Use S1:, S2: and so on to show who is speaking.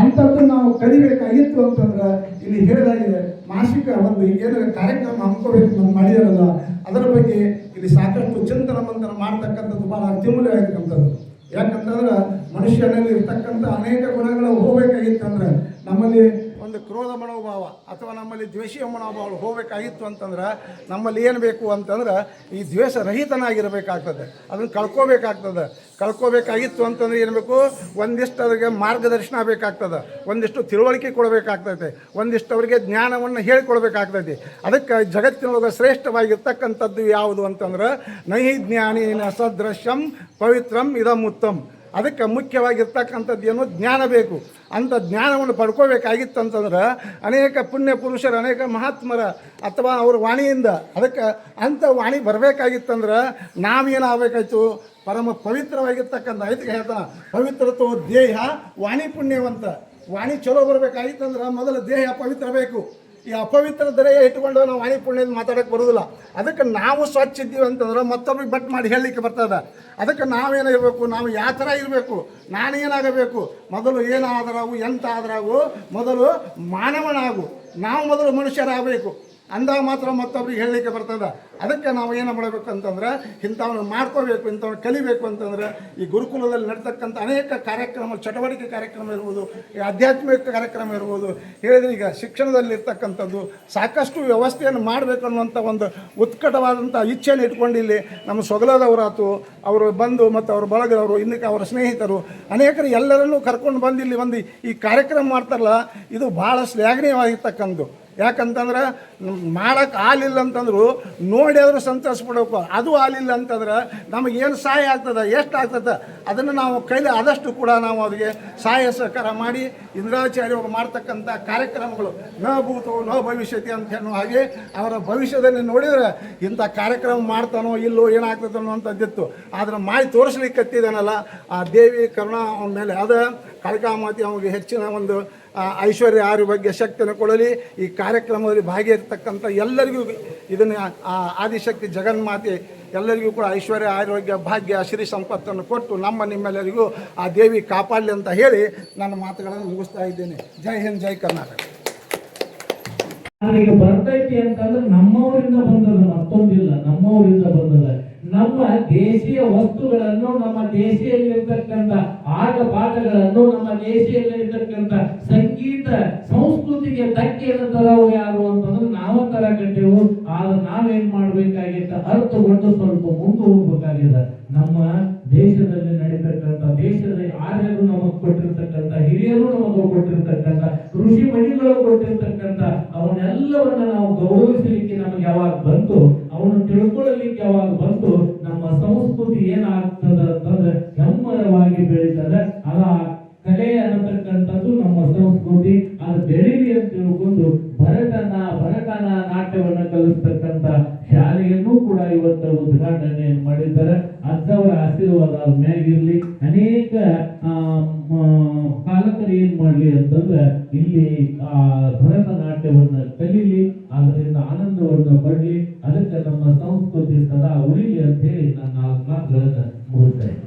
S1: ಅಂಥದ್ದು ನಾವು ಕಲಿಬೇಕಾಗಿತ್ತು ಅಂತಂದ್ರೆ ಇಲ್ಲಿ ಹೇಳಿದಾಗಿದೆ ಮಾಸಿಕ ಒಂದು ಏನು ಕಾರ್ಯಕ್ರಮ ಹಮ್ಮಿಕೋಬೇಕು ಮಾಡಿದಾರಲ್ಲ ಅದರ ಬಗ್ಗೆ ಇಲ್ಲಿ ಸಾಕಷ್ಟು ಚಿಂತನ ಮಂಥನ ಮಾಡ್ತಕ್ಕಂಥದ್ದು ಭಾಳ ಅತ್ಯಮೂಲ್ಯವಾಗಿರ್ತಕ್ಕಂಥದ್ದು. ಯಾಕಂತಂದ್ರೆ ಮನುಷ್ಯನಲ್ಲಿ ಇರ್ತಕ್ಕಂಥ ಅನೇಕ ಗುಣಗಳು ಹೋಗಬೇಕಾಗಿತ್ತಂದ್ರೆ ನಮ್ಮಲ್ಲಿ ಒಂದು ಕ್ರೋಧ ಮನೋಭಾವ ಅಥವಾ ನಮ್ಮಲ್ಲಿ ದ್ವೇಷೀಯ ಮನೋಭಾವ ಹೋಗಬೇಕಾಗಿತ್ತು ಅಂತಂದ್ರೆ ನಮ್ಮಲ್ಲಿ ಏನು ಬೇಕು ಅಂತಂದ್ರೆ ಈ ದ್ವೇಷ ರಹಿತನಾಗಿರಬೇಕಾಗ್ತದೆ. ಅದನ್ನು ಕಳ್ಕೋಬೇಕಾಗಿತ್ತು ಅಂತಂದ್ರೆ ಏನು ಬೇಕು, ಒಂದಿಷ್ಟು ಅವರಿಗೆ ಮಾರ್ಗದರ್ಶನ ಬೇಕಾಗ್ತದೆ, ಒಂದಿಷ್ಟು ತಿಳುವಳಿಕೆ ಕೊಡಬೇಕಾಗ್ತೈತೆ, ಒಂದಿಷ್ಟು ಅವರಿಗೆ ಜ್ಞಾನವನ್ನು ಹೇಳಿಕೊಡ್ಬೇಕಾಗ್ತೈತಿ. ಅದಕ್ಕೆ ಜಗತ್ತಿನೊಳಗೆ ಶ್ರೇಷ್ಠವಾಗಿರ್ತಕ್ಕಂಥದ್ದು ಯಾವುದು ಅಂತಂದ್ರೆ ನಹಿ ಜ್ಞಾನೇನ ಸದೃಶ್ಯಂ ಪವಿತ್ರಂ ಇದಂ ಉತ್ತಮ್. ಅದಕ್ಕೆ ಮುಖ್ಯವಾಗಿರ್ತಕ್ಕಂಥದ್ದು ಏನು, ಜ್ಞಾನ ಬೇಕು. ಅಂಥ ಜ್ಞಾನವನ್ನು ಪಡ್ಕೋಬೇಕಾಗಿತ್ತಂತಂದ್ರೆ ಅನೇಕ ಪುಣ್ಯ ಪುರುಷರು, ಅನೇಕ ಮಹಾತ್ಮರ ಅಥವಾ ಅವ್ರ ವಾಣಿಯಿಂದ ಅದಕ್ಕೆ ಅಂಥ ವಾಣಿ ಬರಬೇಕಾಗಿತ್ತಂದ್ರೆ ನಾವೇನಾಗಬೇಕಾಯ್ತು, ಪರಮ ಪವಿತ್ರವಾಗಿರ್ತಕ್ಕಂಥ ಐತಿಗೆ ಹೇಳ್ತಾನೆ, ಪವಿತ್ರತೋ ದೇಹ ವಾಣಿ ಪುಣ್ಯವಂತ. ವಾಣಿ ಚಲೋ ಬರಬೇಕಾಗಿತ್ತಂದ್ರೆ ಮೊದಲು ದೇಹ ಪವಿತ್ರ ಬೇಕು. ಈ ಅಪವಿತ್ರ ದರೆಯ ಇಟ್ಕೊಂಡು ನಾವು ವಾಣಿ ಪುಣ್ಯದ ಮಾತಾಡೋಕ್ಕೆ ಬರೋದಿಲ್ಲ. ಅದಕ್ಕೆ ನಾವು ಸ್ವಚ್ಛ ಇದ್ದೀವಿ ಅಂತಂದ್ರೆ ಮತ್ತೊಬ್ಬರಿಗೆ ಬಟ್ ಮಾಡಿ ಹೇಳಲಿಕ್ಕೆ ಬರ್ತದೆ. ಅದಕ್ಕೆ ನಾವೇನಿರಬೇಕು, ನಾವು ಯಾವ ಥರ ಇರಬೇಕು, ನಾನೇನಾಗಬೇಕು, ಮೊದಲು ಏನಾದರಾಗು ಎಂತ ಆದರಾಗು ಮೊದಲು ಮಾನವನಾಗು, ನಾವು ಮೊದಲು ಮನುಷ್ಯರಾಗಬೇಕು. ಅಂದಾಗ ಮಾತ್ರ ಮತ್ತೊಬ್ರಿಗೆ ಹೇಳಲಿಕ್ಕೆ ಬರ್ತದೆ. ಅದಕ್ಕೆ ನಾವು ಏನು ಮಾಡಬೇಕು ಅಂತಂದ್ರೆ ಇಂಥವನ್ನ ಮಾಡ್ಕೋಬೇಕು, ಇಂಥವ್ನ ಕಲಿಬೇಕು ಅಂತಂದ್ರೆ ಈ ಗುರುಕುಲದಲ್ಲಿ ನಡ್ತಕ್ಕಂಥ ಅನೇಕ ಕಾರ್ಯಕ್ರಮ, ಚಟುವಟಿಕೆ ಕಾರ್ಯಕ್ರಮ ಇರ್ಬೋದು, ಈ ಆಧ್ಯಾತ್ಮಿಕ ಕಾರ್ಯಕ್ರಮ ಇರ್ಬೋದು, ಹೇಳಿದ್ರೆ ಈಗ ಶಿಕ್ಷಣದಲ್ಲಿ ಇರ್ತಕ್ಕಂಥದ್ದು ಸಾಕಷ್ಟು ವ್ಯವಸ್ಥೆಯನ್ನು ಮಾಡಬೇಕು ಅನ್ನುವಂಥ ಒಂದು ಉತ್ಕಟವಾದಂಥ ಇಚ್ಛೆಯನ್ನು ಇಟ್ಕೊಂಡು ಇಲ್ಲಿ ನಮ್ಮ ಸೊಗಲದವರಾತು ಅವರು ಬಂದು ಮತ್ತು ಅವ್ರ ಬಳಗದವರು, ಇನ್ನಕ್ಕೆ ಅವರ ಸ್ನೇಹಿತರು ಅನೇಕರು ಎಲ್ಲರನ್ನೂ ಕರ್ಕೊಂಡು ಬಂದು ಇಲ್ಲಿ ಒಂದು ಈ ಕಾರ್ಯಕ್ರಮ ಮಾಡ್ತಾರಲ್ಲ, ಇದು ಭಾಳ ಶ್ಲಾಘನೀಯವಾಗಿರ್ತಕ್ಕಂಥದ್ದು. ಯಾಕಂತಂದ್ರೆ ಮಾಡೋಕ್ಕೆ ಆಲಿಲ್ಲ ಅಂತಂದ್ರು ನೋಡಿ ಆದರೂ ಸಂತೋಷಪಡಬೇಕು. ಅದು ಆಲಿಲ್ಲ ಅಂತಂದ್ರೆ ನಮಗೇನು ಸಹಾಯ ಆಗ್ತದೆ, ಎಷ್ಟು ಆಗ್ತದೆ ಅದನ್ನು ನಾವು ಕೈಲಿ ಆದಷ್ಟು ಕೂಡ ನಾವು ಅವರಿಗೆ ಸಹಾಯ ಸಹಕಾರ ಮಾಡಿ ಇಂದ್ರಾಚಾರ್ಯವರು ಮಾಡ್ತಕ್ಕಂಥ ಕಾರ್ಯಕ್ರಮಗಳು ನ ಭೂತೋ ನ ಭವಿಷ್ಯತಿ ಅಂತ ಹೇಳೋ ಹಾಗೆ ಅವರ ಭವಿಷ್ಯದಲ್ಲಿ ನೋಡಿದರೆ ಇಂಥ ಕಾರ್ಯಕ್ರಮ ಮಾಡ್ತಾನೋ ಇಲ್ಲೋ ಏನಾಗ್ತದೆ ಅನ್ನೋಂಥದ್ದಿತ್ತು. ಆದರೆ ಮಾಡಿ ತೋರಿಸ್ಲಿಕ್ಕತ್ತಿದ್ದಾನಲ್ಲ ಆ ದೇವಿ ಕರುಣಾ ಅವನ ಮೇಲೆ ಅದ ಕಾಳಿಕಾಮಾತಿ ಅವನಿಗೆ ಹೆಚ್ಚಿನ ಒಂದು ಐಶ್ವರ್ಯ ಆರೋಗ್ಯ ಶಕ್ತಿಯನ್ನು ಕೊಡಲಿ. ಈ ಕಾರ್ಯಕ್ರಮದಲ್ಲಿ ಭಾಗಿಯಾಗಿರ್ತಕ್ಕಂಥ ಎಲ್ಲರಿಗೂ ಇದನ್ನು ಆದಿಶಕ್ತಿ ಜಗನ್ಮಾತೆ ಎಲ್ಲರಿಗೂ ಕೂಡ ಐಶ್ವರ್ಯ ಆರೋಗ್ಯ ಭಾಗ್ಯ ಶ್ರೀ ಸಂಪತ್ತನ್ನು ಕೊಟ್ಟು ನಿಮ್ಮೆಲ್ಲರಿಗೂ ಆ ದೇವಿ ಕಾಪಾಡಲಿ ಅಂತ ಹೇಳಿ ನನ್ನ ಮಾತುಗಳನ್ನು ಮುಗಿಸ್ತಾ ಇದ್ದೇನೆ. ಜೈ ಹಿಂದ್, ಜೈ ಕರ್ನಾಟಕ.
S2: ಈಗ ಬರ್ತೈತಿ ಅಂತಂದ್ರೆ ನಮ್ಮವರಿಂದ ಬಂದದ, ಮತ್ತೊಂದಿಲ್ಲ, ನಮ್ಮವರಿಂದ ಬಂದದ. ನಮ್ಮ ದೇಶೀಯ ವಸ್ತುಗಳನ್ನು, ನಮ್ಮ ದೇಶಿಯಲ್ಲಿರ್ತಕ್ಕಂಥ ಆಟ ಪಾಠಗಳನ್ನು, ನಮ್ಮ ದೇಶಿಯಲ್ಲಿರ್ತಕ್ಕಂಥ ಸಂಗೀತ ಸಂಸ್ಕೃತಿಗೆ ಧಕ್ಕೆಯನ್ನು ತರವು ಯಾರು ಅಂತಂದ್ರೆ ನಾವ ತರಕಟ್ಟೆವು. ಆದ್ರೆ ನಾವೇನ್ ಮಾಡ್ಬೇಕಾಗಿತ್ತ, ಅರ್ಥಗೊಂಡು ಸ್ವಲ್ಪ ಮುಂದೆ ಹೋಗ್ಬೇಕಾಗಿದೆ. ನಮ್ಮ ದೇಶದಲ್ಲಿ ನಡೀತಕ್ಕಂಥ, ದೇಶದ ಆರ್ಯರು ನಮಗೆ ಕೊಟ್ಟಿರ್ತಕ್ಕಂಥ, ಹಿರಿಯರು ನಮಗೆ ಕೊಟ್ಟಿರ್ತಕ್ಕಂಥ, ಋಷಿ ಮಣಿಗಳು ಕೊಟ್ಟಿರ್ತಕ್ಕಂಥ ಅವನ್ನೆಲ್ಲವನ್ನ ನಾವು ಗೌರವಿಸಲಿಕ್ಕೆ ನಮಗೆ ಯಾವಾಗ ಬಂತು, ಅವನು ತಿಳ್ಕೊಳ್ಳಲಿಕ್ಕೆ ಯಾವಾಗ ಬಂತು, ನಮ್ಮ ಸಂಸ್ಕೃತಿ ಏನಾಗ್ತದ ಅಂತಂದ್ರೆ ಹೆಮ್ಮರವಾಗಿ ಬೆಳೀತದೆ. ಅದ ಕಲೆ ಅನ್ನತಕ್ಕಂಥದ್ದು ನಮ್ಮ ಸಂಸ್ಕೃತಿ. ಅದು ಬೆಳೀಲಿ ಅಂತ ತಿಳ್ಕೊಂಡು ಭರತನ ನಾಟ್ಯವನ್ನ ಕಲಿಸ್ತಕ್ಕಂಥ ಶಾಲೆಯನ್ನು ಕೂಡ ಇವತ್ತು ಉದ್ಘಾಟನೆ ಮಾಡಿದ್ದಾರೆ. ಅಂಥವರ ಆಶೀರ್ವಾದ ಮ್ಯಾಗಿರ್ಲಿ. ಅನೇಕ ಪಾಲಕರು ಏನ್ ಮಾಡ್ಲಿ ಅಂತಂದ್ರೆ ಇಲ್ಲಿ ಭರತನಾಟ್ಯವನ್ನ ಕಲೀಲಿ, ಅದರಿಂದ ಆನಂದವನ್ನ ಪಡ್ಲಿ, ಅದಕ್ಕೆ ನಮ್ಮ ಸಂಸ್ಕೃತಿ ಸದಾ ಉಳಿಲಿ ಅಂತ ಹೇಳಿ ನಾನು 4 ಮಾತುಗಳನ್ನ ಮುಗಿಸ್ತೇನೆ.